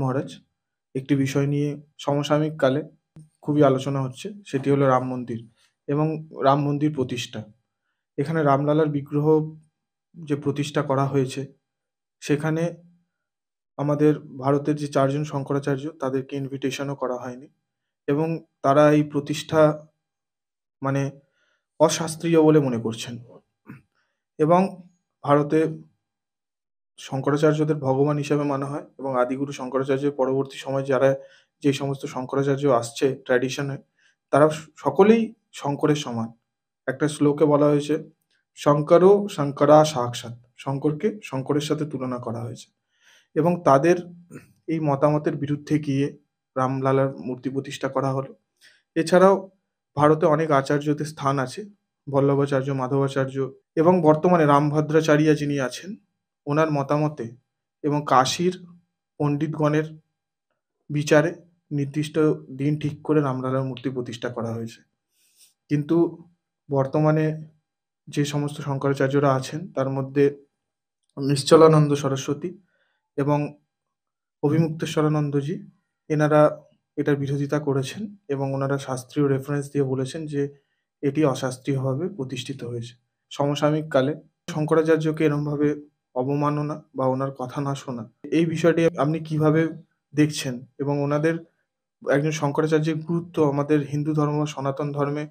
মহারাজ, একটি বিষয় নিয়ে সমসাময়িক কালে খুবই আলোচনা হচ্ছে, সেটি হলো রাম মন্দির এবং রাম মন্দির প্রতিষ্ঠা। এখানে রামলালার বিগ্রহ যে প্রতিষ্ঠা করা হয়েছে, সেখানে আমাদের ভারতের যে 4 জন শঙ্করাচার্য তাদেরকে ইনভিটেশনও করা হয়নি এবং তারা এই প্রতিষ্ঠা মানে অশাস্ত্রীয় বলে মনে করছেন এবং ভারতে শঙ্করাচার্যদের ভগবান হিসেবে মানা হয় এবং আদিগুরু শঙ্করাচার্যের পরবর্তী সময় যারা যে সমস্ত শঙ্করাচার্য আসছে ট্র্যাডিশনে, তারা সকলেই শঙ্করের সমান। একটা শ্লোকে বলা হয়েছে, শঙ্করও শঙ্করা সাক্ষাৎ, শঙ্করকে শঙ্করের সাথে তুলনা করা হয়েছে এবং তাদের এই মতামতের বিরুদ্ধে গিয়ে রামলালার মূর্তি প্রতিষ্ঠা করা হলো। এছাড়াও ভারতে অনেক আচার্যদের স্থান আছে, বল্লভাচার্য, মাধবাচার্য এবং বর্তমানে রামভদ্রাচার্য যিনি আছেন, ওনার মতামতে এবং কাশীর পণ্ডিতগণের বিচারে নির্দিষ্ট দিন ঠিক করে রামলালার মূর্তি প্রতিষ্ঠা করা হয়েছে। কিন্তু বর্তমানে যে সমস্ত শঙ্করাচার্যরা আছেন তার মধ্যে নিশ্চলানন্দ সরস্বতী এবং অভিমুক্তেশ্বরানন্দজি, এনারা এটার বিরোধিতা করেছেন এবং ওনারা শাস্ত্রীয় রেফারেন্স দিয়ে বলেছেন যে এটি অশাস্ত্রীয়ভাবে প্রতিষ্ঠিত হয়েছে। সমসাময়িক কালে শঙ্করাচার্যকে এরমভাবে অবমাননা বা ওনার কথা না শোনা, এই বিষয়টি আপনি কিভাবে দেখছেন এবং ওনাদের একজন শঙ্করাচার্যের গুরুত্ব আমাদের হিন্দু ধর্ম বা সনাতন ধর্মে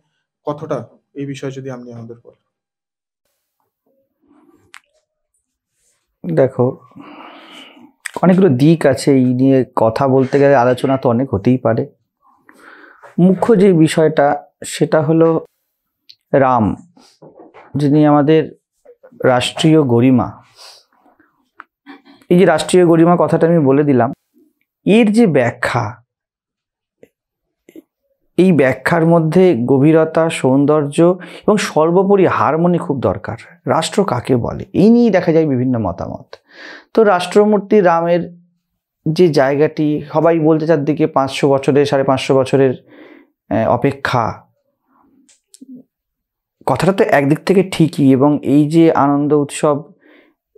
কতটা, এই বিষয়ে যদি আপনি আমাদের বলেন। দেখো, অনেকগুলো দিক আছে এই নিয়ে কথা বলতে গেলে, আলোচনা তো অনেক হতেই পারে। মুখ্য যে বিষয়টা সেটা হলো রাম, যিনি আমাদের রাষ্ট্রীয় গরিমা। এই যে রাষ্ট্রীয় গরিমা কথাটা আমি বলে দিলাম, এর যে ব্যাখ্যা, এই ব্যাখ্যার মধ্যে গভীরতা, সৌন্দর্য এবং সর্বোপরি হারমোনি খুব দরকার। রাষ্ট্র কাকে বলে এই নিয়ে দেখা যায় বিভিন্ন মতামত। তো রাষ্ট্রমূর্তি রামের যে জায়গাটি, সবাই বলতে চারদিকে 500 বছরের 550 বছরের অপেক্ষা, কথাটা তো একদিক থেকে ঠিকই। এবং এই যে আনন্দ উৎসব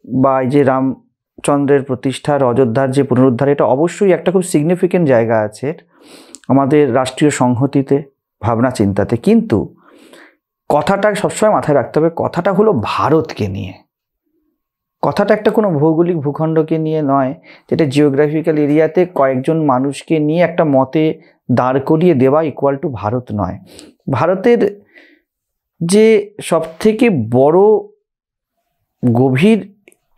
বা এই যে রামচন্দ্রের প্রতিষ্ঠার, অযোধ্যার যে পুনরুদ্ধার, এটা অবশ্যই একটা খুব সিগনিফিকেন্ট জায়গা আছে আমাদের রাষ্ট্রীয় সংহতিতে, ভাবনা চিন্তাতে। কিন্তু কথাটা সবসময় মাথায় রাখতে হবে, কথাটা হলো ভারতকে নিয়ে। কথাটা একটা কোনো ভৌগোলিক ভূখণ্ডকে নিয়ে নয়, যেটা জিওগ্রাফিক্যাল এরিয়াতে কয়েকজন মানুষকে নিয়ে একটা মতে দাঁড় করিয়ে দেওয়া ইকুয়াল টু ভারত নয়। ভারতের যে সবথেকে বড় গভীর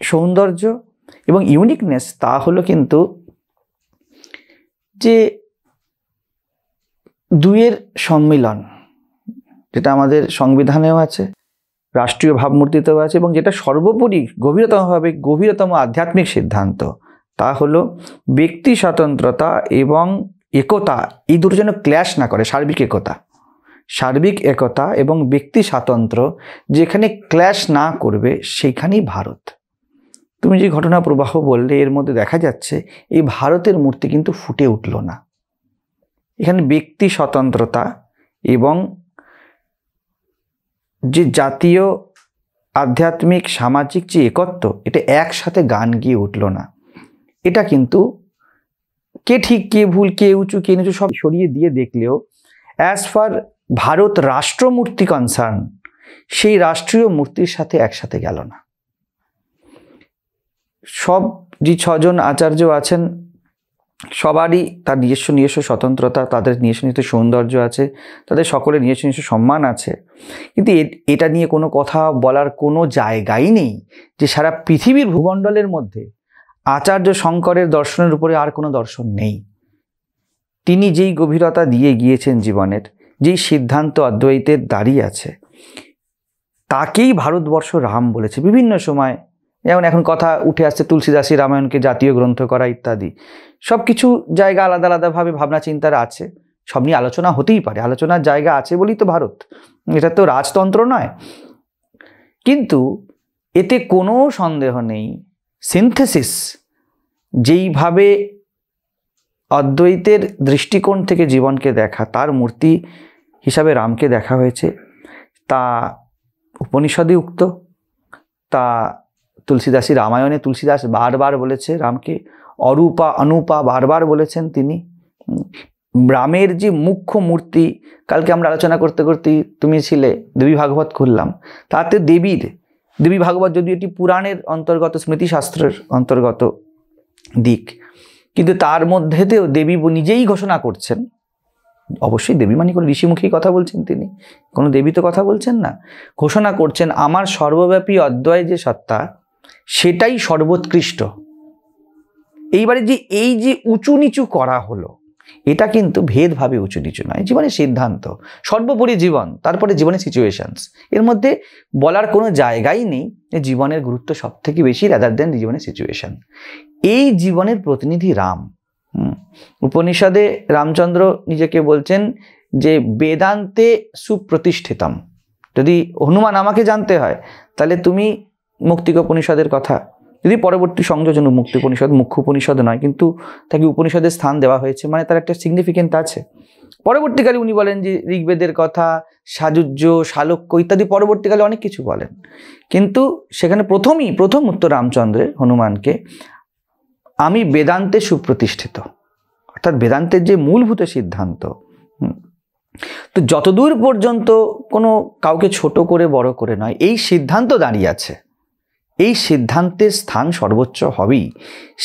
সৌন্দর্য এবং ইউনিকনেস, তা হলো কিন্তু যে দুইয়ের সম্মিলন, যেটা আমাদের সংবিধানেও আছে, রাষ্ট্রীয় ভাবমূর্তিতেও আছে, এবং যেটা সর্বোপরি গভীরতম আধ্যাত্মিক সিদ্ধান্ত, তা হলো ব্যক্তি স্বাতন্ত্রতা এবং একতা। এই দুটো যেন ক্ল্যাশ না করে। সার্বিক একতা এবং ব্যক্তি স্বাতন্ত্র্য যেখানে ক্ল্যাশ না করবে, সেখানেই ভারত। তুমি যে ঘটনা প্রবাহ বললে, এর মধ্যে দেখা যাচ্ছে এই ভারতের মূর্তি কিন্তু ফুটে উঠল না। এখানে ব্যক্তি স্বতন্ত্রতা এবং যে জাতীয় আধ্যাত্মিক সামাজিক যে একত্ব, এটা একসাথে গান গিয়ে উঠল না। এটা কিন্তু কে ঠিক কে ভুল, কে উঁচু কে নিচু সব সরিয়ে দিয়ে দেখলেও, অ্যাজ ফার ভারত রাষ্ট্রমূর্তি কনসার্ন, সেই রাষ্ট্রীয় মূর্তির সাথে একসাথে গেল না। সব যে 6 জন আচার্য আছেন, সবারই তার নিজস্ব স্বতন্ত্রতা, তাদের নিজস্ব সৌন্দর্য আছে, তাদের সকলের নিজস্ব সম্মান আছে। কিন্তু এটা নিয়ে কোনো কথা বলার কোনো জায়গাই নেই যে সারা পৃথিবীর ভূমণ্ডলের মধ্যে আচার্য শঙ্করের দর্শনের উপরে আর কোনো দর্শন নেই। তিনি যেই গভীরতা দিয়ে গিয়েছেন জীবনের, যেই সিদ্ধান্ত অদ্বৈতের দাঁড়িয়ে আছে, তাকেই ভারতবর্ষ রাম বলেছে বিভিন্ন সময়। যেমন এখন কথা উঠে আসছে তুলসীদাসী রামায়ণকে জাতীয় গ্রন্থ করা ইত্যাদি। সব কিছু জায়গা আলাদা আলাদাভাবে ভাবনা চিন্তার আছে, সব নিয়ে আলোচনা হতেই পারে। আলোচনার জায়গা আছে বলেই তো ভারত, এটা তো রাজতন্ত্র নয়। কিন্তু এতে কোনো সন্দেহ নেই, সিনথেসিস যেইভাবে অদ্বৈতের দৃষ্টিকোণ থেকে জীবনকে দেখা, তার মূর্তি হিসাবে রামকে দেখা হয়েছে, তা উপনিষদে উক্ত, তা তুলসীদাসী রামায়ণে তুলসীদাস বারবার বলেছে রামকে। অরূপা অনুপা বারবার বলেছেন তিনি। রামের যে মুখ্য মূর্তি, কালকে আমরা আলোচনা করতে করতে তুমি ছিলে, দেবী ভাগবত খুললাম, তাতে দেবী ভাগবত যদি এটি পুরাণের অন্তর্গত, স্মৃতিশাস্ত্রের অন্তর্গত দিক, কিন্তু তার মধ্যেতেও দেবী নিজেই ঘোষণা করছেন, অবশ্যই দেবী মানে কোনো ঋষিমুখী কথা বলছেন তিনি, কোনো দেবী তো কথা বলছেন না, ঘোষণা করছেন আমার সর্বব্যাপী অদ্বয় যে সত্তা সেটাই সর্বোৎকৃষ্ট। এইবারে যে এই যে উঁচু নিচু করা হলো, এটা কিন্তু ভেদভাবে উঁচু নিচু নয়, জীবনের সিদ্ধান্ত, সর্বোপরি জীবন, তারপরে জীবনের সিচুয়েশনস, এর মধ্যে বলার কোনো জায়গাই নেই যে জীবনের গুরুত্ব সব থেকে বেশি রাদার দেন জীবনের সিচুয়েশন। এই জীবনের প্রতিনিধি রাম। উপনিষদে রামচন্দ্র নিজেকে বলছেন যে বেদান্তে সুপ্রতিষ্ঠিতম। যদি হনুমান আমাকে জানতে হয় তাহলে তুমি মুক্তিক উপনিষদের কথা, যদি পরবর্তী সংযোজন মুক্তি উপনিষদ মুখ্য উপনিষদ নয়, কিন্তু তাকে উপনিষদের স্থান দেওয়া হয়েছে, মানে তার একটা সিগনিফিকেন্ট আছে। পরবর্তীকালে উনি বলেন যে ঋগ্বেদের কথা, সাযুজ্য, শালক্য ইত্যাদি পরবর্তীকালে অনেক কিছু বলেন, কিন্তু সেখানে প্রথম উত্তর রামচন্দ্রের হনুমানকে, আমি বেদান্তে সুপ্রতিষ্ঠিত, অর্থাৎ বেদান্তের যে মূলভূত সিদ্ধান্ত। তো যতদূর পর্যন্ত কোনো কাউকে ছোট করে বড় করে নয়, এই সিদ্ধান্ত দাঁড়িয়ে আছে, এই সিদ্ধান্তের স্থান সর্বোচ্চ হবেই,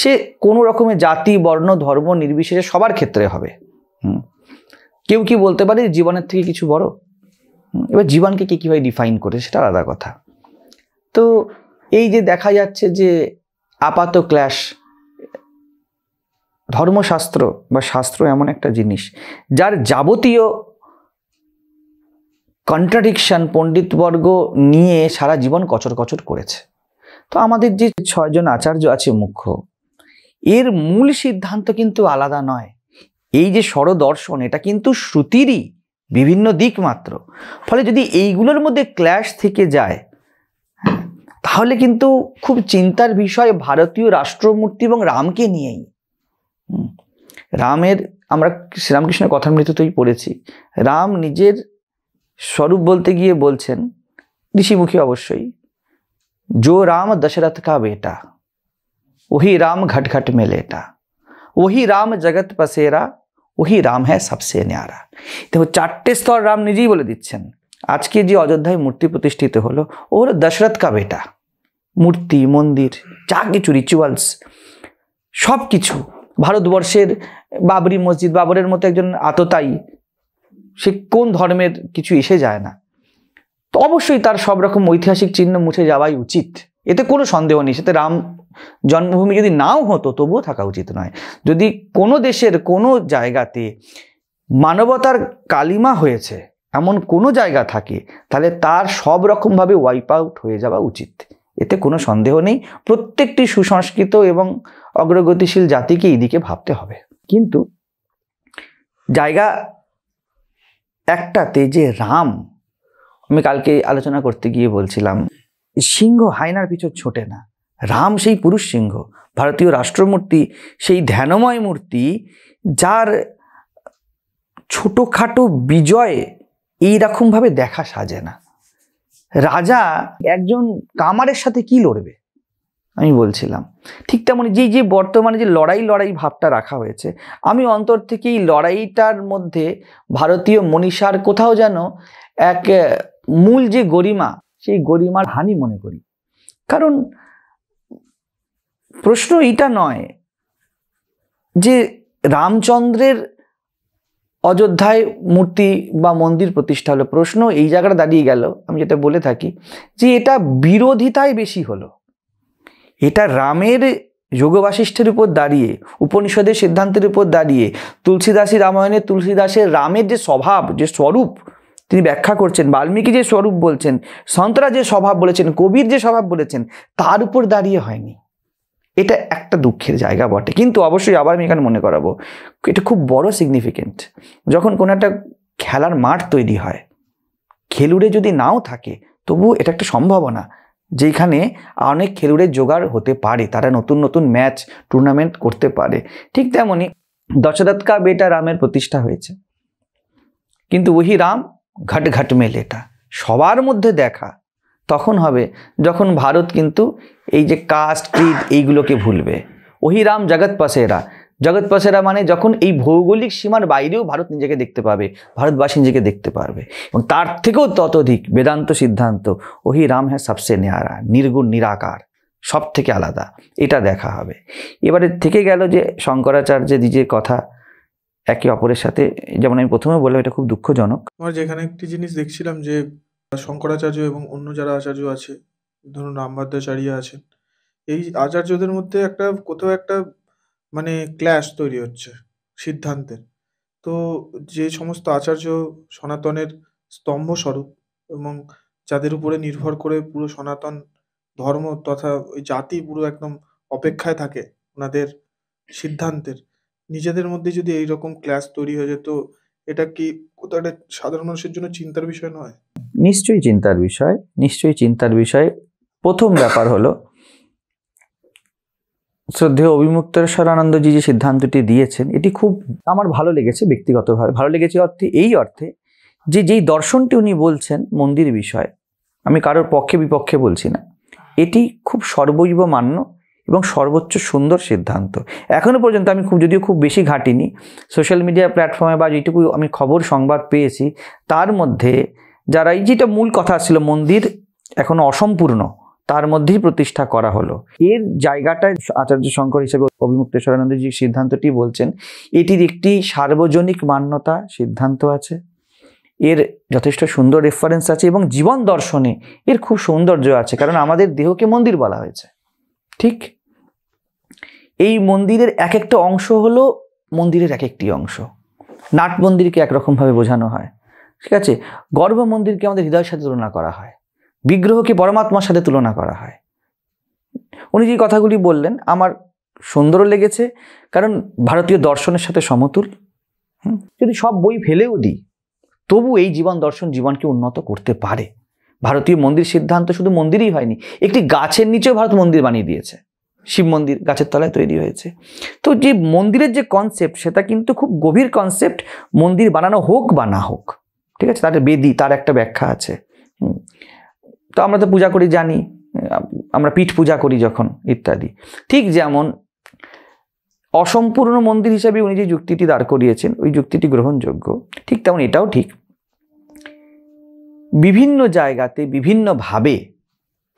সে কোনো রকমের জাতি বর্ণ ধর্ম নির্বিশেষে সবার ক্ষেত্রে হবে। কেউ কি বলতে পারে জীবনের থেকে কিছু বড়? এবার জীবনকে কে কীভাবে ডিফাইন করে সেটা আলাদা কথা। তো এই যে দেখা যাচ্ছে যে আপাত ক্ল্যাশ, ধর্মশাস্ত্র বা শাস্ত্র এমন একটা জিনিস যার যাবতীয় কন্ট্রাডিকশন পণ্ডিতবর্গ নিয়ে সারা জীবন কচর কচর করেছে। তো আমাদের যে 6 জন আচার্য আছে মুখ্য, এর মূল সিদ্ধান্ত কিন্তু আলাদা নয়। এই যে স্বরদর্শন, এটা কিন্তু শ্রুতিরই বিভিন্ন দিক মাত্র। ফলে যদি এইগুলোর মধ্যে ক্ল্যাশ থেকে যায়, তাহলে কিন্তু খুব চিন্তার বিষয় ভারতীয় রাষ্ট্রমূর্তি এবং রামকে নিয়েই। রামের, আমরা শ্রীরামকৃষ্ণের কথামৃততেই পড়েছি, রাম নিজের স্বরূপ বলতে গিয়ে বলছেন, ঋষিমুখী অবশ্যই, जो राम दशरथ का बेटा वही राम घट घट में लेटा, वही राम जगत पसेरा, वही राम है सबसे न्यारा। দেখো 4টে স্তর রাম নিজেই বলে দিচ্ছেন। আজকে যে অযোধ্যায় মূর্তি প্রতিষ্ঠিত হলো, ও হলো দশরথ কা বেটা। মূর্তি, মন্দির, যা কিছু রিচুয়ালস, সব কিছু, ভারতবর্ষের বাবরি মসজিদ, বাবরের মতো একজন আততায়ী, সে কোন ধর্মের কিছু এসে যায় না, তো অবশ্যই তার সব রকম ঐতিহাসিক চিহ্ন মুছে যাওয়াই উচিত, এতে কোনো সন্দেহ নেই। সাথে রাম জন্মভূমি যদি নাও হতো তবুও থাকা উচিত নয়। যদি কোনো দেশের কোনো জায়গাতে মানবতার কালিমা হয়েছে এমন কোনো জায়গা থাকে, তাহলে তার সব রকমভাবে ওয়াইপ আউট হয়ে যাওয়া উচিত, এতে কোনো সন্দেহ নেই। প্রত্যেকটি সুসংস্কৃত এবং অগ্রগতিশীল জাতিকে এই দিকে ভাবতে হবে। কিন্তু জায়গা একটাতে যে রাম, আমি কালকে আলোচনা করতে গিয়ে বলছিলাম, সিংহ হায়নার পিছু ছোটে না, রাম সেই পুরুষ সিংহ, ভারতীয় রাষ্ট্রমূর্তি, সেই ধ্যানময় মূর্তি, যার ছোটোখাটো বিজয় এইরকমভাবে দেখা সাজে না। রাজা একজন কামারের সাথে কি লড়বে, আমি বলছিলাম, ঠিক তেমনি যে বর্তমানে যে লড়াই ভাবটা রাখা হয়েছে, আমি অন্তর থেকে এই লড়াইটার মধ্যে ভারতীয় মনীষার কোথাও যেন এক মূল যে গরিমা, সেই গরিমার হানি মনে করি। কারণ প্রশ্ন এইটা নয় যে রামচন্দ্রের অযোধ্যায় মূর্তি বা মন্দির প্রতিষ্ঠা হলো, প্রশ্ন এই জায়গাটা দাঁড়িয়ে গেল, আমি যেটা বলে থাকি যে এটা বিরোধিতায় বেশি হলো। এটা রামের যোগ বাশিষ্ঠের উপর দাঁড়িয়ে, উপনিষদের সিদ্ধান্তের উপর দাঁড়িয়ে, তুলসীদাসী রামায়ণে তুলসীদাসের রামের যে স্বভাব, যে স্বরূপ তিনি ব্যাখ্যা করছেন, বাল্মীকি যে স্বরূপ বলছেন, সন্তরা যে স্বভাব বলেছেন, কবির যে স্বভাব বলেছেন, তার উপর দাঁড়িয়ে হয়নি। এটা একটা দুঃখের জায়গা বটে। কিন্তু অবশ্যই আবার আমি এখানে মনে করাবো, এটা খুব বড় সিগনিফিকেন্ট। যখন কোনো একটা খেলার মাঠ তৈরি হয়, খেলুড়ে যদি নাও থাকে তবু এটা একটা সম্ভাবনা যেখানে অনেক খেলুড়ের জোগাড় হতে পারে, তারা নতুন নতুন ম্যাচ টুর্নামেন্ট করতে পারে। ঠিক তেমনি দশরথ কা বেটা রামের প্রতিষ্ঠা হয়েছে, কিন্তু ওহি রাম ঘট ঘট মে লেটা, সবার মধ্যে দেখা তখন হবে যখন ভারত কিন্তু এই যে কাস্ট ক্রিড এইগুলোকে ভুলবে। ওহি রাম জগৎ পসেরা। জগৎ পসেরা মানে যখন এই ভৌগোলিক সীমার বাইরেও ভারত নিজেকে দেখতে পাবে, ভারতবাসী নিজেকে দেখতে পারবে, এবং তার থেকেও ততোধিক বেদান্ত সিদ্ধান্ত ওহি রাম হ্যাঁ সবসে ন্যারা, নির্গুণ নিরাকার, সব থেকে আলাদা, এটা দেখা হবে। এবারে থেকে গেল যে শঙ্করাচার্যের নিজের কথা একে অপরের সাথে, যেমন আমি প্রথমে বললাম এটা খুব দুঃখজনক। আমার যেখানে একটি জিনিস দেখছিলাম যে শঙ্করাচার্য এবং অন্য যারা আচার্য আছে, ধরুন রামভদ্রাচার্য আছেন, এই আচার্যদের মধ্যে একটা কোথাও একটা মানে ক্ল্যাশ তৈরি হচ্ছে সিদ্ধান্তের। তো যে সমস্ত আচার্য সনাতনের স্তম্ভস্বরূপ এবং যাদের উপরে নির্ভর করে পুরো সনাতন ধর্ম তথা ওই জাতি পুরো একদম অপেক্ষায় থাকে ওনাদের সিদ্ধান্তের, নিজেদের মধ্যে যদি এইরকম ক্ল্যাশ তৈরি হয়ে যেত, এটা কি কোথাও একটা সাধারণ মানুষের জন্য চিন্তার বিষয় নয়? নিশ্চয়ই চিন্তার বিষয়, নিশ্চয়ই চিন্তার বিষয়। প্রথম ব্যাপার হলো শ্রদ্ধেয় অভিমুক্তেশ্বরানন্দজি যে সিদ্ধান্তটি দিয়েছেন, এটি খুব আমার ভালো লেগেছে ব্যক্তিগতভাবে। ভালো লেগেছে এই অর্থে যে যেই দর্শনটি উনি বলছেন মন্দির বিষয়, আমি কারোর পক্ষে বিপক্ষে বলছি না, এটি খুব সর্বৈব মান্য এবং সর্বোচ্চ সুন্দর সিদ্ধান্ত। এখনও পর্যন্ত আমি যদিও খুব বেশি ঘাটিনি, সোশ্যাল মিডিয়া প্ল্যাটফর্মে বা যেটুকু আমি খবর সংবাদ পেয়েছি, তার মধ্যে যারা এই যেটা মূল কথা ছিল মন্দির এখনো অসম্পূর্ণ, তার মধ্যেই প্রতিষ্ঠা করা হলো, এর জায়গাটায় আচার্য শঙ্কর হিসেবে অভিমুক্তেশ্বরানন্দজি সিদ্ধান্তটি বলছেন, এটির একটি সার্বজনিক মান্যতা সিদ্ধান্ত আছে, এর যথেষ্ট সুন্দর রেফারেন্স আছে এবং জীবন দর্শনে এর খুব সৌন্দর্য আছে। কারণ আমাদের দেহকে মন্দির বলা হয়েছে, ঠিক? এই মন্দিরের এক একটা অংশ হলো মন্দিরের এক একটি অংশ। নাট মন্দিরকে একরকমভাবে বোঝানো হয়, ঠিক আছে? গর্ভ মন্দিরকে আমাদের হৃদয়ের সাথে তুলনা করা হয়, বিগ্রহকে পরমাত্মার সাথে তুলনা করা হয়। উনি যে কথাগুলি বললেন আমার সুন্দরও লেগেছে, কারণ ভারতীয় দর্শনের সাথে সমতুল। যদি সব বই ফেলেও দিই, তবু এই জীবন দর্শন জীবনকে উন্নত করতে পারে। ভারতীয় মন্দির সিদ্ধান্ত শুধু মন্দিরই হয়নি, একটি গাছের নিচেও ভারত মন্দির বানিয়ে দিয়েছে, শিব মন্দির গাছের তলায় তৈরি হয়েছে। তো যে মন্দিরের যে কনসেপ্ট, সেটা কিন্তু খুব গভীর কনসেপ্ট, মন্দির বানানো হোক বা না হোক, ঠিক আছে? তার বেদি, তার একটা ব্যাখ্যা আছে। তো আমরা তো পূজা করি, জানি, আমরা পীঠ পূজা করি যখন, ইত্যাদি। ঠিক যেমন অসম্পূর্ণ মন্দির হিসাবে উনি যে যুক্তিটি দাঁড় করিয়েছেন, ওই যুক্তিটি গ্রহণযোগ্য, ঠিক তেমন এটাও ঠিক। বিভিন্ন জায়গাতে বিভিন্নভাবে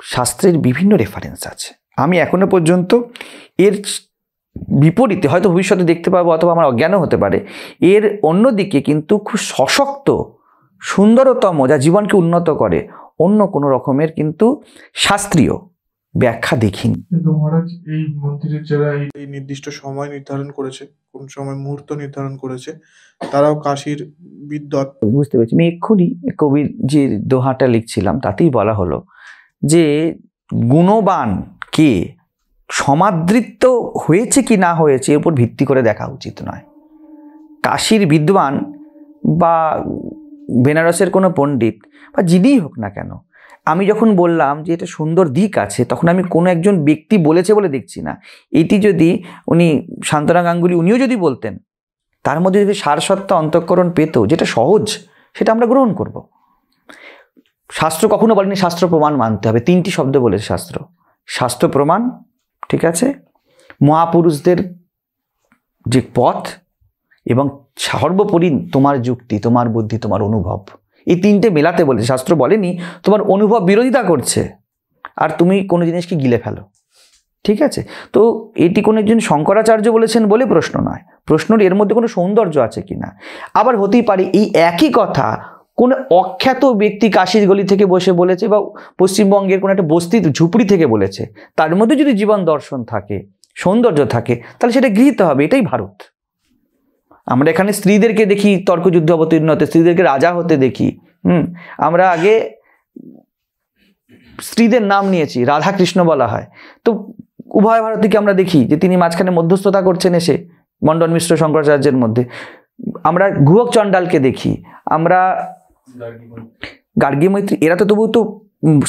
শাস্ত্রের বিভিন্ন রেফারেন্স আছে। আমি এখনো পর্যন্ত এর বিপরীতে হয়তো ভবিষ্যতে দেখতে পাবো, অথবা আমার অজ্ঞানও হতে পারে, এর অন্যদিকে কিন্তু খুব সশক্ত, সুন্দরতম, যা জীবনকে উন্নত করে, অন্য কোনো রকমের কিন্তু শাস্ত্রীয় ব্যাখ্যা দেখিনি। কিন্তু মহারাজ, এই মন্দিরের যারা এই নির্দিষ্ট সময় নির্ধারণ করেছে, কোন সময় মুহূর্ত নির্ধারণ করেছে, তারাও কাশীর বিদ্বৎ। বুঝতে পেরেছি। আমি এক্ষুনি কবির যে দোহাটা লিখছিলাম তাতেই বলা হলো যে গুণবান কে সমাদৃত হয়েছে কি না হয়েছে এর উপর ভিত্তি করে দেখা উচিত নয়। কাশীর বিদ্বান বা বেনারসের কোনো পণ্ডিত বা যিনিই হোক না কেন, আমি যখন বললাম যে এটা সুন্দর দিক আছে, তখন আমি কোনো একজন ব্যক্তি বলেছে বলে দেখছি না। এটি যদি উনি শান্তনা গাঙ্গুলি উনিও যদি বলতেন, তার মধ্যে যদি সারসত্তা অন্তঃকরণ পেত, যেটা সহজ, সেটা আমরা গ্রহণ করব। শাস্ত্র কখনো বলেনি শাস্ত্র প্রমাণ মানতে হবে, তিনটি শব্দ বলেছে শাস্ত্র, শাস্ত্র প্রমাণ, ঠিক আছে, মহাপুরুষদের যে পথ, এবং সর্বোপরি তোমার যুক্তি, তোমার বুদ্ধি, তোমার অনুভব, এই তিনটে মেলাতে বলেছে। শাস্ত্র বলেনি তোমার অনুভব বিরোধিতা করছে আর তুমি কোনো জিনিসকে গিলে ফেলো, ঠিক আছে? তো এটি কোনো একজন শঙ্করাচার্য বলেছেন বলে প্রশ্ন নয়, প্রশ্নটি এর মধ্যে কোনো সৌন্দর্য আছে কিনা। আবার হতেই পারে এই একই কথা কোনো অখ্যাত ব্যক্তি কাশীর গলি থেকে বসে বলেছে, বা পশ্চিমবঙ্গের কোনো একটা বস্তির ঝুপড়ি থেকে বলেছে, তার মধ্যে যদি জীবন দর্শন থাকে, সৌন্দর্য থাকে, তাহলে সেটা গৃহীত হবে। এটাই ভারত। আমরা এখানে স্ত্রীদেরকে দেখি তর্কযুদ্ধ অবতীর্ণ হতে, স্ত্রীদেরকে রাজা হতে দেখি। আমরা আগে স্ত্রীদের নাম নিয়েছি, রাধা কৃষ্ণ বলা হয়। তো উভয় ভারতীকে আমরা দেখি যে তিনি মাঝখানে মধ্যস্থতা করছেন এসে মণ্ডন মিশ্র শঙ্করাচার্যের মধ্যে। আমরা গুহক চণ্ডালকে দেখি, আমরা গার্গী মৈত্রী, এরা তো তবু তো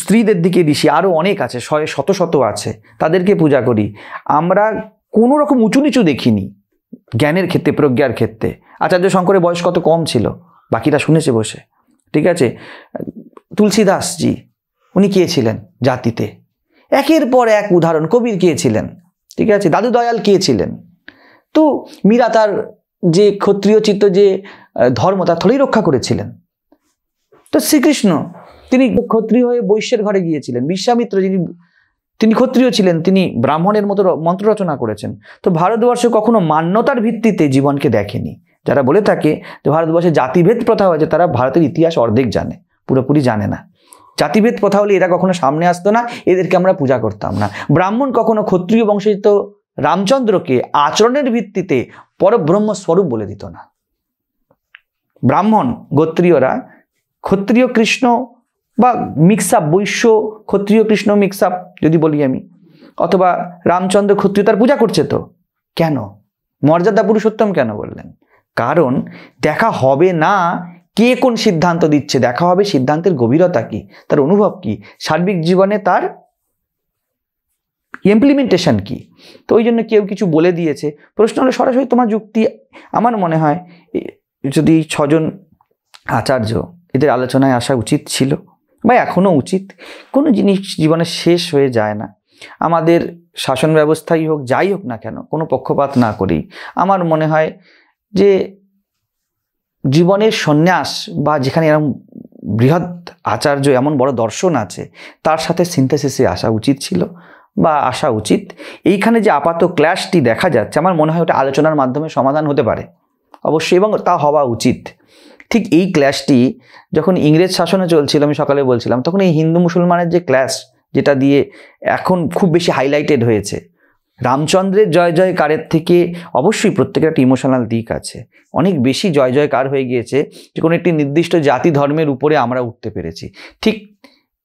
স্ত্রীদের দিকে ঋষি, আরও অনেক আছে, শত শত আছে, তাদেরকে পূজা করি। আমরা কোনো রকম উঁচু নিচু দেখিনি জ্ঞানের ক্ষেত্রে, প্রজ্ঞার ক্ষেত্রে। আচার্য শঙ্করের বয়স কত কম ছিল, বাকিরা শুনেছে বসে, ঠিক আছে? তুলসীদাসজি, উনি কে ছিলেন জাতিতে? একের পর এক উদাহরণ। কবির কে ছিলেন? ঠিক আছে, দাদু দয়াল কে ছিলেন? তো মীরা তার যে ক্ষত্রিয় চিত্ত যে ধর্ম তা থোড়েই রক্ষা করেছিলেন। তো শ্রীকৃষ্ণ তিনি ক্ষত্রিয় হয়ে বৈশ্যের ঘরে গিয়েছিলেন। বিশ্বামিত্র তিনি ক্ষত্রিয় ছিলেন, তিনি ব্রাহ্মণের মতো মন্ত্র রচনা করেছেন। তো ভারতবর্ষ কখনো মান্যতার ভিত্তিতে জীবনকে দেখেনি। যারা বলে থাকে যে ভারতবর্ষে জাতিভেদ প্রথা হয়েছে, তারা ভারতের ইতিহাস অর্ধেক জানে, পুরোপুরি জানে না। জাতিভেদ প্রথা হলে এরা কখনো সামনে আসতো না, এদেরকে আমরা পূজা করতাম না। ব্রাহ্মণ কখনো ক্ষত্রিয় বংশোদ্ভূত রামচন্দ্রকে আচরণের ভিত্তিতে পরব্রহ্ম স্বরূপ বলে দিত না। ব্রাহ্মণ গোত্রীয়রা ক্ষত্রিয় কৃষ্ণ বা মিক্সআপ, বৈশ্য ক্ষত্রিয় কৃষ্ণ মিক্সআপ যদি বলি আমি, অথবা রামচন্দ্র ক্ষত্রিয়, তার পূজা করছে। তো কেন মর্যাদা পুরুষোত্তম কেন বললেন? কারণ দেখা হবে না কে কোন সিদ্ধান্ত দিচ্ছে, দেখা হবে সিদ্ধান্তের গভীরতা কি, তার অনুভব কি, সার্বিক জীবনে তার ইমপ্লিমেন্টেশন কি। তো ওই জন্য কেউ কিছু বলে দিয়েছে, প্রশ্ন হলো সরাসরি তোমার যুক্তি। আমার মনে হয় যদি 6 জন আচার্য এদের আলোচনায় আসা উচিত ছিল, বা এখনও উচিত। কোনো জিনিস জীবনে শেষ হয়ে যায় না। আমাদের শাসন ব্যবস্থাই হোক, যাই হোক না কেন, কোনো পক্ষপাত না করেই আমার মনে হয় যে জীবনের সন্ন্যাস, বা যেখানে এরকম বৃহৎ আচার্য এমন বড় দর্শন আছে, তার সাথে সিনথেসিসে আসা উচিত ছিল বা আসা উচিত। এইখানে যে আপাত ক্ল্যাশটি দেখা যাচ্ছে, আমার মনে হয় ওটা আলোচনার মাধ্যমে সমাধান হতে পারে অবশ্যই, এবং তা হওয়া উচিত। ঠিক এই ক্ল্যাশটি যখন ইংরেজ শাসনে চলছিল, আমি সকালে বলছিলাম, তখন এই হিন্দু মুসলমানের যে ক্ল্যাশ, যেটা দিয়ে এখন খুব বেশি হাইলাইটেড হয়েছে, রামচন্দ্রের জয় জয়কারের থেকে অবশ্যই প্রত্যেকের একটা ইমোশনাল দিক আছে। অনেক বেশি জয় জয়কার হয়ে গিয়েছে যে কোনো একটি নির্দিষ্ট জাতি ধর্মের উপরে আমরা উঠতে পেরেছি। ঠিক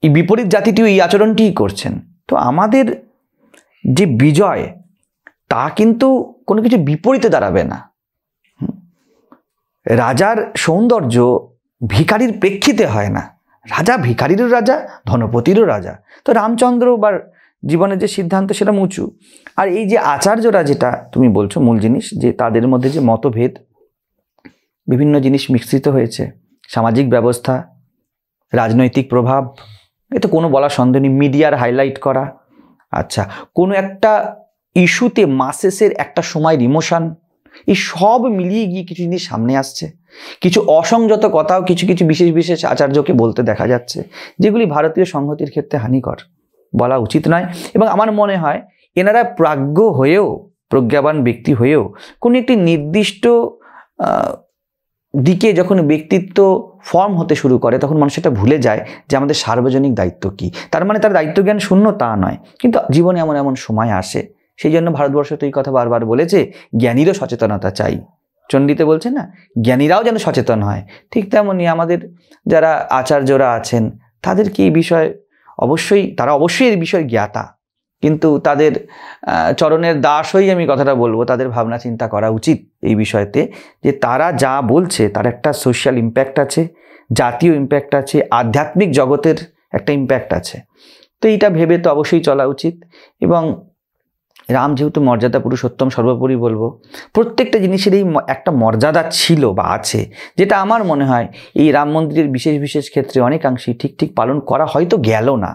এই বিপরীত জাতিটিও এই আচরণটিই করছেন। তো আমাদের যে বিজয়, তা কিন্তু কোনো কিছু বিপরীতে দাঁড়াবে না। রাজার সৌন্দর্য ভিখারির প্রেক্ষিতে হয় না। রাজা ভিখারিরও রাজা, ধনপতিরও রাজা। তো রামচন্দ্র বা জীবনের যে সিদ্ধান্ত সেটা উঁচু। আর এই যে আচার্যরা, যেটা তুমি বলছো মূল জিনিস, যে তাদের মধ্যে যে মতভেদ, বিভিন্ন জিনিস মিশ্রিত হয়েছে, সামাজিক ব্যবস্থা, রাজনৈতিক প্রভাব, এ তো কোনো বলার সন্দেহ নেই। মিডিয়ার হাইলাইট করা, আচ্ছা কোনো একটা ইস্যুতে মাসেসের একটা সময়ের ইমোশন, এই সব মিলিয়ে গিয়ে কিছু জিনিস সামনে আসছে। কিছু অসংযত কথাও কিছু কিছু বিশেষ বিশেষ আচার্যকে বলতে দেখা যাচ্ছে, যেগুলি ভারতীয় সংহতির ক্ষেত্রে হানিকর, বলা উচিত নয়। এবং আমার মনে হয় এনারা প্রজ্ঞাবান ব্যক্তি হয়েও কোনো একটি নির্দিষ্ট দিকে যখন ব্যক্তিত্ব ফর্ম হতে শুরু করে, তখন মানুষ এটা ভুলে যায় যে আমাদের সার্বজনিক দায়িত্ব কি। তার মানে তার দায়িত্ব জ্ঞান শূন্য তা নয়, কিন্তু জীবনে এমন এমন সময় আসে। সেই জন্য ভারতবর্ষ তো এই কথা বারবার বলেছে, জ্ঞানীরও সচেতনতা চাই। চণ্ডীতে বলছে না, জ্ঞানীরাও যেন সচেতন হয়। ঠিক তেমনই আমাদের যারা আচার্যরা আছেন, তাদেরকে এই বিষয়ে তারা অবশ্যই এই বিষয়ে জ্ঞাতা, কিন্তু তাদের চরণের দাস হয়েই আমি কথাটা বলবো, তাদের ভাবনা চিন্তা করা উচিত এই বিষয়তে, যে তারা যা বলছে তার একটা সোশ্যাল ইম্প্যাক্ট আছে, জাতীয় ইম্প্যাক্ট আছে, আধ্যাত্মিক জগতের একটা ইম্প্যাক্ট আছে। তো এইটা ভেবে তো অবশ্যই চলা উচিত। এবং রাম যেহেতু মর্যাদা পুরুষোত্তম, সর্বোপরি বলবো প্রত্যেকটা জিনিসেরই একটা মর্যাদা ছিল বা আছে, যেটা আমার মনে হয় এই রাম মন্দিরের বিশেষ বিশেষ ক্ষেত্রে অনেকাংশেই ঠিক পালন করা হয়তো গেল না।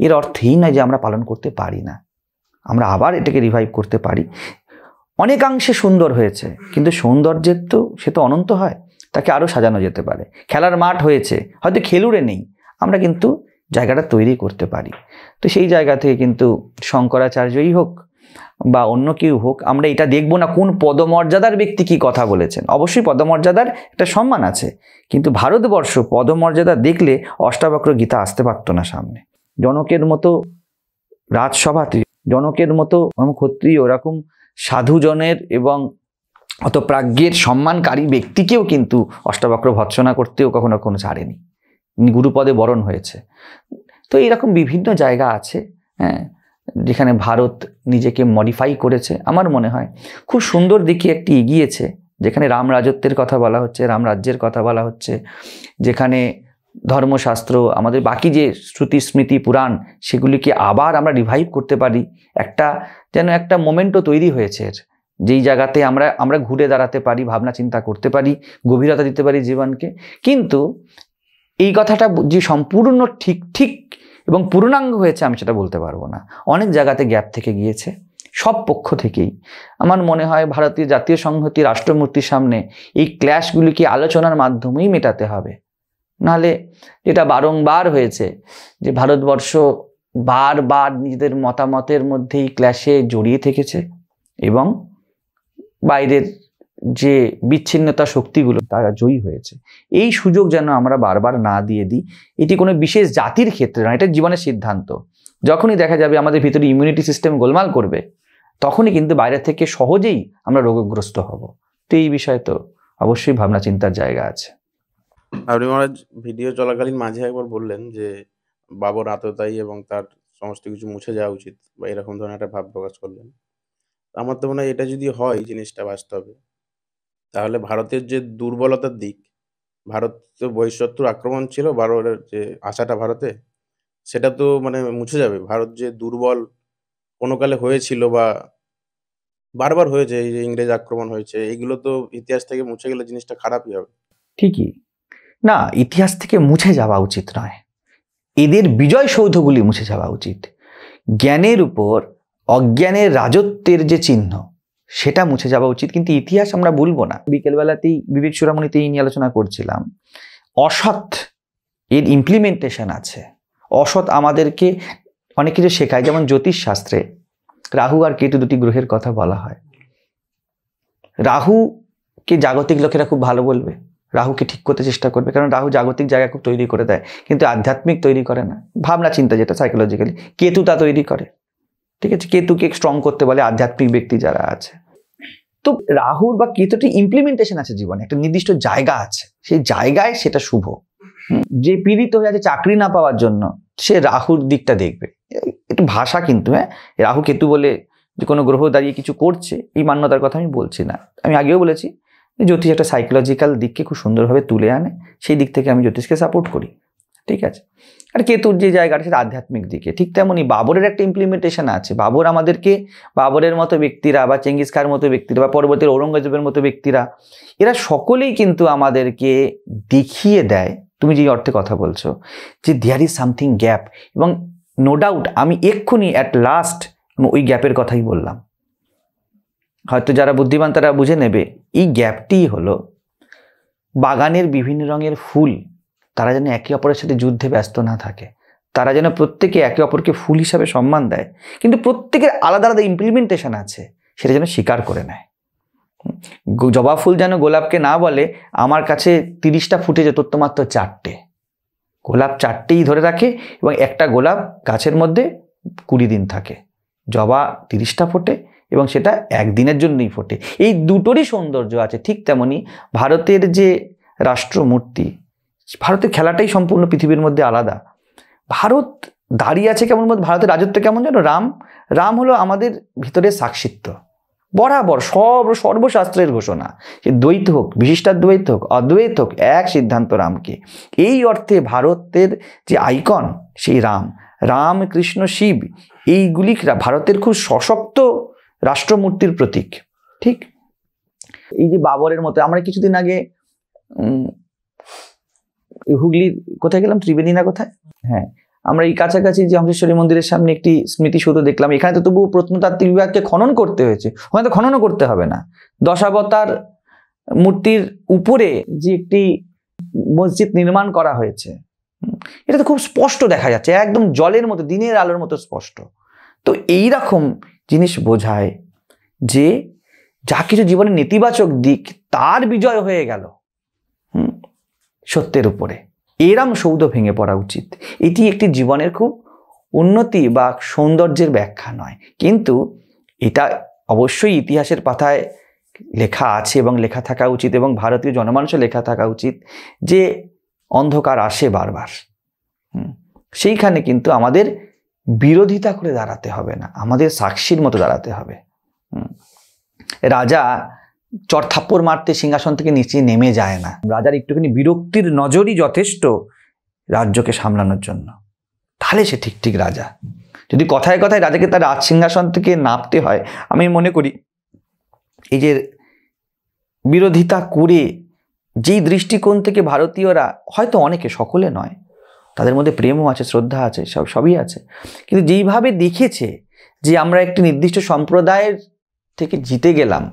এর অর্থেই নয় যে আমরা পালন করতে পারি না, আমরা আবার এটাকে রিভাইভ করতে পারি। অনেকাংশে সুন্দর হয়েছে, কিন্তু সৌন্দর্যের তো সে তো অনন্ত হয়, তাকে আরও সাজানো যেতে পারে। খেলার মাঠ হয়েছে, হয়তো খেলুড়ে নেই, আমরা কিন্তু জায়গাটা তৈরি করতে পারি। তো সেই জায়গা থেকে কিন্তু শঙ্করাচার্যই হোক বা অন্য কেউ হোক, আমরা এটা দেখব না কোন পদমর্যাদার ব্যক্তি কি কথা বলেছেন। অবশ্যই পদমর্যাদার একটা সম্মান আছে, কিন্তু ভারতবর্ষ পদমর্যাদা দেখলে অষ্টাবক্র গীতা আসতে পারত না সামনে। জনকের মতো রাজসভাতে, জনকের মতো ক্ষত্রিয় ওরকম সাধুজনের এবং অত প্রাজ্ঞের সম্মানকারী ব্যক্তিকেও কিন্তু অষ্টাবক্র ভৎসনা করতেও কখনো ছাড়েনি, গুরুপদে বরণ হয়েছে। তো এরকম বিভিন্ন জায়গা আছে, হ্যাঁ, যেখানে ভারত নিজেকে মডিফাই করেছে। আমার মনে হয় খুব সুন্দর দিকে একটি এগিয়েছে, যেখানে রাম রাজত্বের কথা বলা হচ্ছে, রাম রাজ্যের কথা বলা হচ্ছে, যেখানে ধর্মশাস্ত্র, আমাদের বাকি যে শ্রুতি স্মৃতি পুরাণ, সেগুলিকে আবার আমরা রিভাইভ করতে পারি। যেন একটা মোমেন্টও তৈরি হয়েছে, যেই জায়গাতে আমরা ঘুরে দাঁড়াতে পারি, ভাবনা চিন্তা করতে পারি, গভীরতা দিতে পারি জীবনকে। কিন্তু এই কথাটা যে সম্পূর্ণ ঠিক এবং পূর্ণাঙ্গ হয়েছে আমি সেটা বলতে পারবো না। অনেক জায়গাতে গ্যাপ থেকে গিয়েছে, সব পক্ষ থেকেই। আমার মনে হয় ভারতীয় জাতীয় সংহতি রাষ্ট্রমূর্তির সামনে এই ক্ল্যাশগুলিকে আলোচনার মাধ্যমেই মেটাতে হবে। নাহলে যেটা বারংবার হয়েছে যে ভারতবর্ষ বারবার নিজেদের মতামতের মধ্যেই ক্ল্যাশে জড়িয়ে থেকেছে এবং বাইরের যে বিচ্ছিন্নতা শক্তিগুলো তারা জয়ী হয়েছে। এই সুযোগ যেন আমরা বারবার না দিয়ে দিই। এটি কোনো বিশেষ জাতির ক্ষেত্রে নয়, এটা জীবনের সিদ্ধান্ত। যখনই দেখা যাবে আমাদের ভিতরে ইমিউনিটি সিস্টেম গোলমাল করবে, তখনই কিন্তু বাইরে থেকে সহজেই আমরা রোগগ্রস্ত হব। তো এই বিষয়ে তো অবশ্যই ভাবনা চিন্তার জায়গা আছে। আপনি মহারাজ ভিডিও চলাকালীন মাঝে একবার বললেন যে বাবর আততায়ী এবং তার সমস্ত কিছু মুছে যাওয়া উচিত, বা এরকম ধরনের একটা ভাব প্রকাশ করলেন। আমার তো মনে হয় এটা যদি হয় জিনিসটা বাস্তবে, তাহলে ভারতের যে দুর্বলতার দিক, ভারত তো বহিঃশত্রুর আক্রমণ ছিল, বাবরের যে আশাটা ভারতে, সেটা তো মানে মুছে যাবে। ভারত যে দুর্বল কোনো কালে হয়েছিল বা বারবার হয়েছে, এই যে ইংরেজ আক্রমণ হয়েছে, এগুলো তো ইতিহাস থেকে মুছে গেলে জিনিসটা খারাপই হবে। ঠিকই না, ইতিহাস থেকে মুছে যাওয়া উচিত নয়, এদের বিজয় সৌধগুলি মুছে যাওয়া উচিত। জ্ঞানের উপর অজ্ঞানের রাজত্বের যে চিহ্ন, সেটা মুছে যাওয়া উচিত। কিন্তু ইতিহাস আমরা ভুলবো না। বিকেলবেলাতেই বিবেক চূড়ামণিতেই নিয়ে আলোচনা করছিলাম, অসৎ এর ইমপ্লিমেন্টেশন আছে। অসৎ আমাদেরকে অনেক কিছু শেখায়। যেমন জ্যোতিষ শাস্ত্রে রাহু আর কেতু দুটি গ্রহের কথা বলা হয়। রাহুকে জাগতিক লোকেরা খুব ভালো বলবে, রাহুকে ঠিক করতে চেষ্টা করবে, কারণ রাহু জাগতিক জায়গা খুব তৈরি করে দেয়, কিন্তু আধ্যাত্মিক তৈরি করে না। ভাবনা চিন্তা যেটা সাইকোলজিক্যালি, কেতু তা তৈরি করে। ঠিক আছে, কেতুকে স্ট্রং করতে বলে আধ্যাত্মিক ব্যক্তি যারা আছে। তো রাহুর বা কেতুটি ইমপ্লিমেন্টেশন আছে জীবনে, একটা নির্দিষ্ট জায়গা আছে, সেই জায়গায় সেটা শুভ। যে পীড়িত হয়ে আছে চাকরি না পাওয়ার জন্য, সে রাহুর দিকটা দেখবে। একটু ভাষা কিন্তু, হ্যাঁ, রাহু কেতু বলে যে কোনো গ্রহ দাঁড়িয়ে কিছু করছে এই মান্যতার কথা আমি বলছি না। আমি আগেও বলেছি জ্যোতিষ একটা সাইকোলজিক্যাল দিককে খুব সুন্দরভাবে তুলে আনে, সেই দিক থেকে আমি জ্যোতিষকে সাপোর্ট করি। ঠিক আছে, আর কেতুর যে জায়গাটা সেটা আধ্যাত্মিক দিকে। ঠিক তেমনই বাবরের একটা ইমপ্লিমেন্টেশন আছে। বাবর আমাদেরকে, বাবরের মতো ব্যক্তিরা বা চেঙ্গিস খানের মতো ব্যক্তিরা বা পরবর্তী ঔরঙ্গজেবের মতো ব্যক্তিরা, এরা সকলেই কিন্তু আমাদেরকে দেখিয়ে দেয়, তুমি যে অর্থে কথা বলছো, যে দেয়ার ইজ সামথিং গ্যাপ। এবং নো ডাউট আমি এক্ষুনি অ্যাট লাস্ট ওই গ্যাপের কথাই বললাম। হয়তো যারা বুদ্ধিমান তারা বুঝে নেবে, এই গ্যাপটি হলো বাগানের বিভিন্ন রঙের ফুল তারা যেন একে অপরের সাথে যুদ্ধে ব্যস্ত না থাকে, তারা যেন প্রত্যেকে একে অপরকে ফুল হিসাবে সম্মান দেয়, কিন্তু প্রত্যেকের আলাদা আলাদা ইমপ্লিমেন্টেশন আছে, সেটা যেন স্বীকার করে নেয়। জবা ফুল যেন গোলাপকে না বলে আমার কাছে 30টা ফুটেছে, তোর তো মাত্র 4টে। গোলাপ 4টেই ধরে রাখে এবং একটা গোলাপ গাছের মধ্যে 20 দিন থাকে। জবা 30টা ফোটে এবং সেটা একদিনের জন্যই ফোটে। এই দুটোরই সৌন্দর্য আছে। ঠিক তেমনি ভারতের যে রাষ্ট্রমূর্তি, ভারতের খেলাটাই সম্পূর্ণ পৃথিবীর মধ্যে আলাদা। ভারত দাঁড়িয়ে আছে কেমন, ভারতের রাজত্ব কেমন যেন, রাম হলো আমাদের ভিতরে সাক্ষিত্ব, বরাবর সর্বশাস্ত্রের ঘোষণা। সে দ্বৈত হোক, বিশিষ্টাদ্বৈত হোক, অদ্বৈত হোক, এক সিদ্ধান্ত রামকে। এই অর্থে ভারতের যে আইকন সেই রাম কৃষ্ণ শিব, এইগুলি ভারতের খুব সশক্ত রাষ্ট্রমূর্তির প্রতীক। ঠিক এই যে বাবরের মতো, আমরা কিছুদিন আগে হুগলির কোথায় গেলাম, ত্রিবেণী না কোথায়, হ্যাঁ, আমরা এই কাছাকাছি যে হংসেশ্বরী মন্দিরের সামনে একটি স্মৃতিসৌধ দেখলাম। এখানে তো তবু প্রত্নতাত্ত্বিক বিভাগকে খনন করতে হয়েছে, ওখানে তো খননও করতে হবে না। দশাবতার মূর্তির উপরে যে একটি মসজিদ নির্মাণ করা হয়েছে, এটা তো খুব স্পষ্ট দেখা যাচ্ছে, একদম জলের মতো, দিনের আলোর মতো স্পষ্ট। তো এইরকম জিনিস বোঝায় যে যা কিছু জীবনের নেতিবাচক দিক তার বিজয় হয়ে গেল সত্যের উপরে, এরম সৌধ ভেঙে পড়া উচিত। এটি একটি জীবনের খুব উন্নতি বা সৌন্দর্যের ব্যাখ্যা নয়, কিন্তু এটা অবশ্যই ইতিহাসের পাতায় লেখা আছে এবং লেখা থাকা উচিত, এবং ভারতীয় জনমানুষে লেখা থাকা উচিত যে অন্ধকার আসে বারবার। সেইখানে কিন্তু আমাদের বিরোধিতা করে দাঁড়াতে হবে না, আমাদের সাক্ষীর মতো দাঁড়াতে হবে। রাজা চড়থাপ্পড় মারতে সিংহাসন থেকে নিচে নেমে যায় না। রাজার একটুখানি বিরক্তির নজরই যথেষ্ট রাজ্যকে সামলানোর জন্য, তাহলে সে ঠিক রাজা। যদি কথায় কথায় রাজাকে তার রাজ সিংহাসন থেকে নামতে হয়, আমি মনে করি এই যে বিরোধিতা করে যেই দৃষ্টিকোণ থেকে ভারতীয়রা, হয়তো অনেকে, সকলে নয়, তাদের মধ্যে প্রেমও আছে, শ্রদ্ধা আছে, সবই আছে, কিন্তু যেইভাবে দেখেছে যে আমরা একটি নির্দিষ্ট সম্প্রদায়ের থেকে জিতে গেলাম,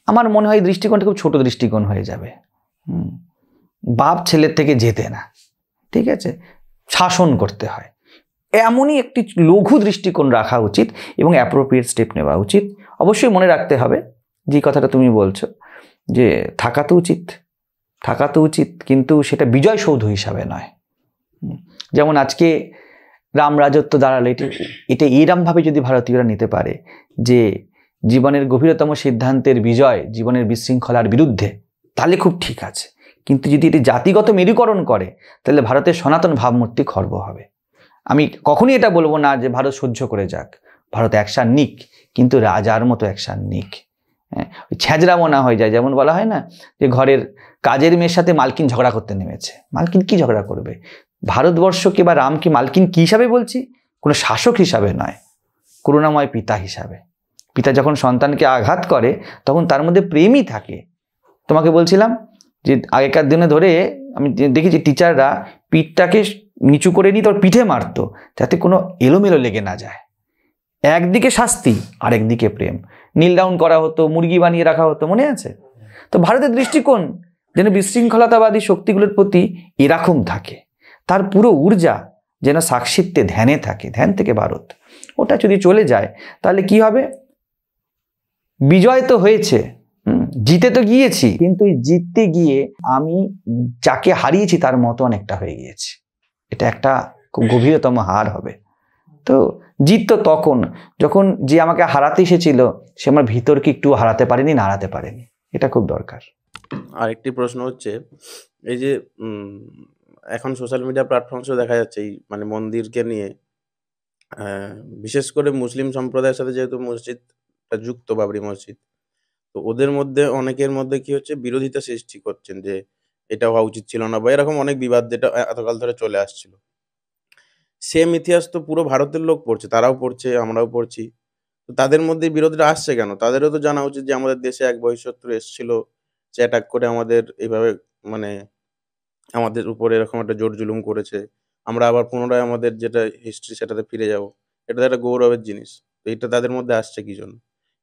আমার মনে হয় দৃষ্টিকোণটা খুব ছোট দৃষ্টিকোণ হয়ে যাবে। বাপ ছেলের থেকে জেতে না, ঠিক আছে, শাসন করতে হয়, এমনই একটি লঘু দৃষ্টিকোণ রাখা উচিত এবং অ্যাপ্রোপ্রিয়েট স্টেপ নেওয়া উচিত। অবশ্যই মনে রাখতে হবে যে কথাটা তুমি বলছো যে থাকা তো উচিত, কিন্তু সেটা বিজয় সৌধ হিসাবে নয়। যেমন আজকে রাম রাজত্ব দাঁড়ালো, এটা এরমভাবে যদি ভারতীয়রা নিতে পারে যে জীবনের গভীরতম সিদ্ধান্তের বিজয় জীবনের বিশৃঙ্খলার বিরুদ্ধে, তাহলে খুব ঠিক আছে। কিন্তু যদি এটি জাতিগত মেরুকরণ করে, তাহলে ভারতের সনাতন ভাবমূর্তি খর্ব হবে। আমি কখনই এটা বলবো না যে ভারত সহ্য করে যাক, ভারত অ্যাকশান নিক, কিন্তু রাজার মতো অ্যাকশান নিক। হ্যাঁ, ছ্যাঁচড়ামো না হয়ে যায়। যেমন বলা হয় না যে ঘরের কাজের মেয়ের সাথে মালকিন ঝগড়া করতে নেমেছে, মালকিন কি ঝগড়া করবে? ভারতবর্ষকে বা রামকে মালকিন কি হিসাবে বলছি? কোনো শাসক হিসাবে নয়, করুণাময় পিতা হিসাবে। পিতা যখন সন্তানকে আঘাত করে তখন তার মধ্যে প্রেমই থাকে। তোমাকে বলছিলাম যে আগেকার দিনে ধরে আমি দেখেছি টিচাররা পিঠটাকে নিচু করে নিয়ে তোর পিঠে মারতো, যাতে কোনো এলোমেলো লেগে না যায়। একদিকে শাস্তি, আরেকদিকে প্রেম। নীল ডাউন করা হতো, মুরগি বানিয়ে রাখা হতো, মনে আছে? তো ভারতের দৃষ্টিকোণ যেন বিশৃঙ্খলতাবাদী শক্তিগুলোর প্রতি এরকম থাকে, তার পুরো ঊর্জা যেন সাক্ষিত্বে ধ্যানে থাকে, ধ্যান থেকে ভারত। ওটা যদি চলে যায় তাহলে কি হবে? বিজয় তো হয়েছে, জিতে তো গিয়েছি, কিন্তু জিততে গিয়ে আমি যাকে হারিয়েছি তার মতো অনেকটা হয়ে গিয়েছি। এটা একটা খুব গভীরতম হার হবে। তো জিত তো তখন যখন যে আমাকে হারাতে এসেছিল সে আমার ভিতরকে একটু হারাতে পারেনি, না হারাতে পারেনি। এটা খুব দরকার। আরেকটি প্রশ্ন হচ্ছে, এই যে এখন সোশ্যাল মিডিয়া প্ল্যাটফর্মসও দেখা যাচ্ছে এই মানে মন্দিরকে নিয়ে, বিশেষ করে মুসলিম সম্প্রদায়ের সাথে যেহেতু মসজিদটা যুক্ত, বাবরি মসজিদ, তো ওদের মধ্যে অনেকের মধ্যে কি হচ্ছে, বিরোধিতা সৃষ্টি করছেন যে এটা হওয়া উচিত ছিল না, বা এরকম অনেক বিবাদ যেটা এতকাল ধরে চলে আসছিল। সেম ইতিহাস তো পুরো ভারতের লোক পড়ছে, তারাও পড়ছে, আমরাও পড়ছি। তো তাদের মধ্যে বিরোধটা আসছে কেন? তাদেরও তো জানা উচিত যে আমাদের দেশে এক বহিঃশত্রু এসেছিল, সে অ্যাটাক করে আমাদের এইভাবে মানে আমাদের উপরে এরকম একটা জোর জুলুম করেছে। আমরা আবার পুনরায় আমাদের যেটা হিস্ট্রি সেটাতে ফিরে যাব। এটা তো একটা গৌরবের জিনিস। তো এটা তাদের মধ্যে আসছে কি জন্য?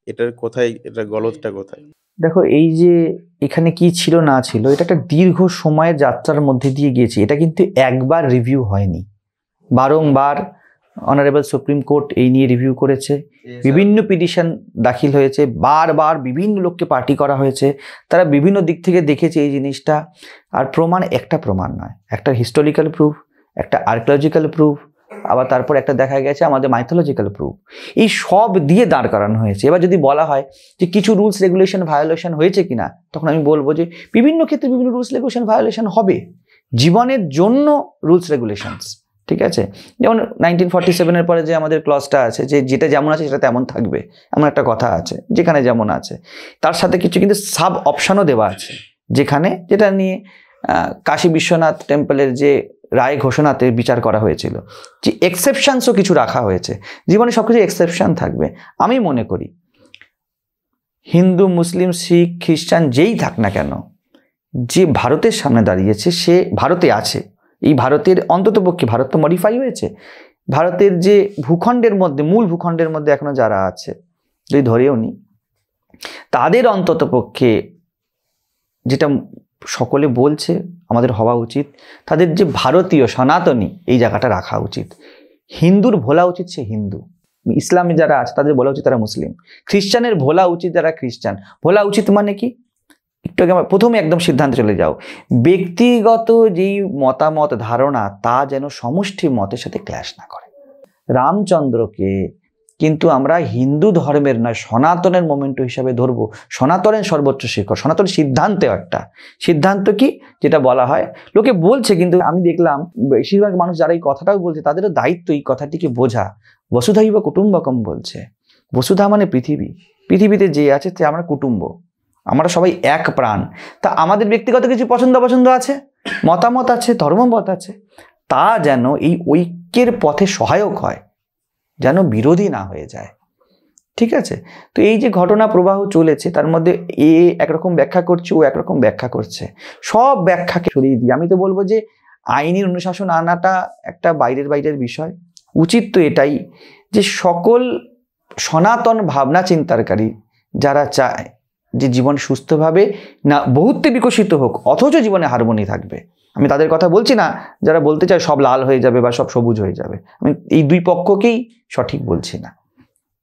এটার কোথায়, এটার গলদটা কোথায়? দেখো, এই যে এখানে কি ছিল না ছিল, এটা একটা দীর্ঘ সময়ের যাত্রার মধ্যে দিয়ে গিয়েছে। এটা কিন্তু একবার রিভিউ হয়নি, বারংবার অনারেবল সুপ্রিম কোর্ট এই নিয়ে রিভিউ করেছে, বিভিন্ন পিটিশন দাখিল হয়েছে, বারবার বিভিন্ন লোককে পার্টি করা হয়েছে, তারা বিভিন্ন দিক থেকে দেখেছে এই জিনিসটা। আর প্রমাণ একটা প্রমাণ নয়, একটা হিস্টোরিক্যাল প্রুফ, একটা আর্কিওলজিক্যাল প্রুফ, আবার তারপর একটা দেখা গেছে আমাদের মাইথোলজিক্যাল প্রুফ। এই সব দিয়ে দাঁড় করানো হয়েছে। এবার যদি বলা হয় যে কিছু রুলস রেগুলেশন ভায়োলেশন হয়েছে কিনা, তখন আমি বলবো যে বিভিন্ন ক্ষেত্রে বিভিন্ন রুলস রেগুলেশন ভায়োলেশন হবে, জীবনের জন্য রুলস রেগুলেশনস, ঠিক আছে? যেমন 1947-এর পরে যে আমাদের ক্লজটা আছে যে যেটা যেমন আছে সেটা তেমন থাকবে, এমন একটা কথা আছে, যেখানে যেমন আছে তার সাথে কিছু কিন্তু সাব অপশানও দেওয়া আছে, যেখানে যেটা নিয়ে কাশী বিশ্বনাথ টেম্পলের যে রায় ঘোষণাতে বিচার করা হয়েছিল যে এক্সেপশনসও কিছু রাখা হয়েছে। জীবনে সব কিছু এক্সেপশন থাকবে। আমি মনে করি হিন্দু, মুসলিম, শিখ, খ্রিস্টান যেই থাক না কেন, যে ভারতের সামনে দাঁড়িয়েছে সে ভারতে আছে। এই ভারতের অন্ততপক্ষে, ভারত তো মডিফাই হয়েছে, ভারতের যে ভূখণ্ডের মধ্যে, মূল ভূখণ্ডের মধ্যে এখনো যারা আছে, যদি ধরেও নি, তাদের অন্ততপক্ষে যেটা সকলে বলছে আমাদের হওয়া উচিত, তাদের যে ভারতীয় সনাতনী এই জায়গাটা রাখা উচিত। হিন্দুর ভোলা উচিত সে হিন্দু, ইসলামে যারা আছে তাদের বলা উচিত তারা মুসলিম, খ্রিস্টানের ভোলা উচিত যারা খ্রিস্টান। ভোলা উচিত মানে কি? একটু আগে প্রথমে একদম সিদ্ধান্তে চলে যাও, ব্যক্তিগত যেই মতামত ধারণা তা যেন সমষ্টি মতের সাথে ক্ল্যাশ না করে। রামচন্দ্রকে কিন্তু আমরা হিন্দু ধর্মের নয় সনাতনের মোমেন্টো হিসাবে ধরবো। সনাতনের সর্বোচ্চ শিখর, সনাতনের সিদ্ধান্তে একটা সিদ্ধান্ত কি যেটা বলা হয়, লোকে বলছে, কিন্তু আমি দেখলাম বেশিরভাগ মানুষ যারা এই কথাটাও বলছে তাদেরও দায়িত্ব এই কথাটিকে বোঝা। বসুধৈব কুটুম্বকম বলছে, বসুধা মানে পৃথিবী, পৃথিবীতে যে আছে সে আমরা কুটুম্ব, আমরা সবাই এক প্রাণ। তা আমাদের ব্যক্তিগত কিছু পছন্দ অপছন্দ আছে, মতামত আছে, ধর্মমত আছে, তা যেন এই ঐক্যের পথে সহায়ক হয়, যেন বিরোধী না হয়ে যায়, ঠিক আছে? তো এই যে ঘটনা প্রবাহ চলেছে তার মধ্যে এ একরকম ব্যাখ্যা করছে, ও একরকম ব্যাখ্যা করছে, সব ব্যাখ্যাকে সরিয়ে দিই। আমি তো বলবো যে আইনের অনুশাসন আনাটা একটা বাইরের বিষয়। উচিত তো এটাই যে সকল সনাতন ভাবনা চিন্তাকারী যারা চায় যে জীবন সুস্থভাবে না বহুত্বে বিকশিত হোক অথচ জীবনে হারমোনি থাকবে, আমি তাদের কথা বলছি না যারা বলতে চায় সব লাল হয়ে যাবে বা সব সবুজ হয়ে যাবে, আমি এই দুই পক্ষকেই সঠিক বলছি না।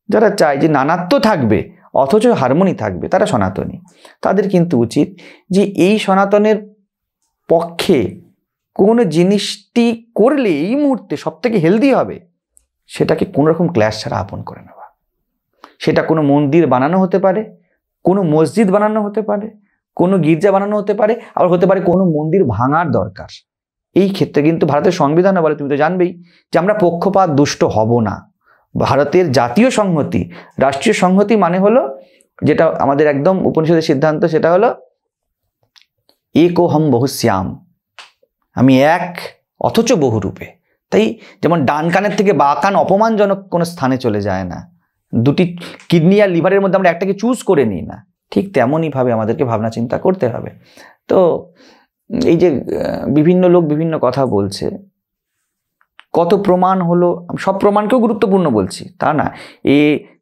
যারা চায় যে নানাত্ব থাকবে অথচ হারমোনি থাকবে তারা সনাতনী। তাদের কিন্তু উচিত যে এই সনাতনের পক্ষে কোনো জিনিসটি করলে এই মুহূর্তে সব থেকে হেলদি হবে সেটাকে কোনো রকম ক্ল্যাশ ছাড়া আপন করে নেওয়া। সেটা কোনো মন্দির বানানো হতে পারে, কোনো মসজিদ বানানো হতে পারে, কোনো গির্জা বানানো হতে পারে, আবার হতে পারে কোনো মন্দির ভাঙার দরকার। এই ক্ষেত্রে কিন্তু ভারতের সংবিধানে বলে, তুমি তো জানবেই, যে আমরা পক্ষপাত দুষ্ট হব না। ভারতের জাতীয় সংহতি, রাষ্ট্রীয় সংহতি মানে হলো, যেটা আমাদের একদম উপনিষদের সিদ্ধান্ত, সেটা হলো একোহম বহুশ্যাম, আমি এক অথচ বহুরূপে। তাই যেমন ডান কানের থেকে বাঁ কান অপমানজনক কোনো স্থানে চলে যায় না, দুটি কিডনি আর লিভারের মধ্যে আমরা একটাকে চুজ করে নিই না, ঠিক তেমনইভাবে আমাদেরকে ভাবনা চিন্তা করতে হবে। তো এই যে বিভিন্ন লোক বিভিন্ন কথা বলছে, কত প্রমাণ হলো, সব প্রমাণকেও গুরুত্বপূর্ণ বলছি তা না, এ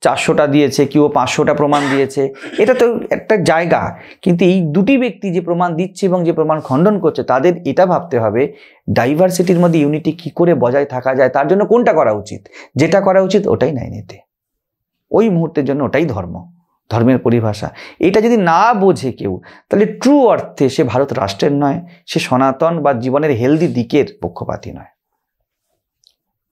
400টা দিয়েছে, কেউ 500টা প্রমাণ দিয়েছে, এটা তো একটা জায়গা। কিন্তু এই দুটি ব্যক্তি যে প্রমাণ দিচ্ছে এবং যে প্রমাণ খণ্ডন করছে, তাদের এটা ভাবতে হবে ডাইভার্সিটির মধ্যে ইউনিটি কি করে বজায় থাকা যায়, তার জন্য কোনটা করা উচিত, যেটা করা উচিত ওটাই নাই নিতে, ওই মুহূর্তের জন্য ওটাই ধর্ম, ধর্মের পরিভাষা। এটা যদি না বোঝে কেউ, তাহলে ট্রু অর্থে সে ভারত রাষ্ট্রের নয়, সে সনাতন বা জীবনের হেলদি দিকের পক্ষপাতী নয়।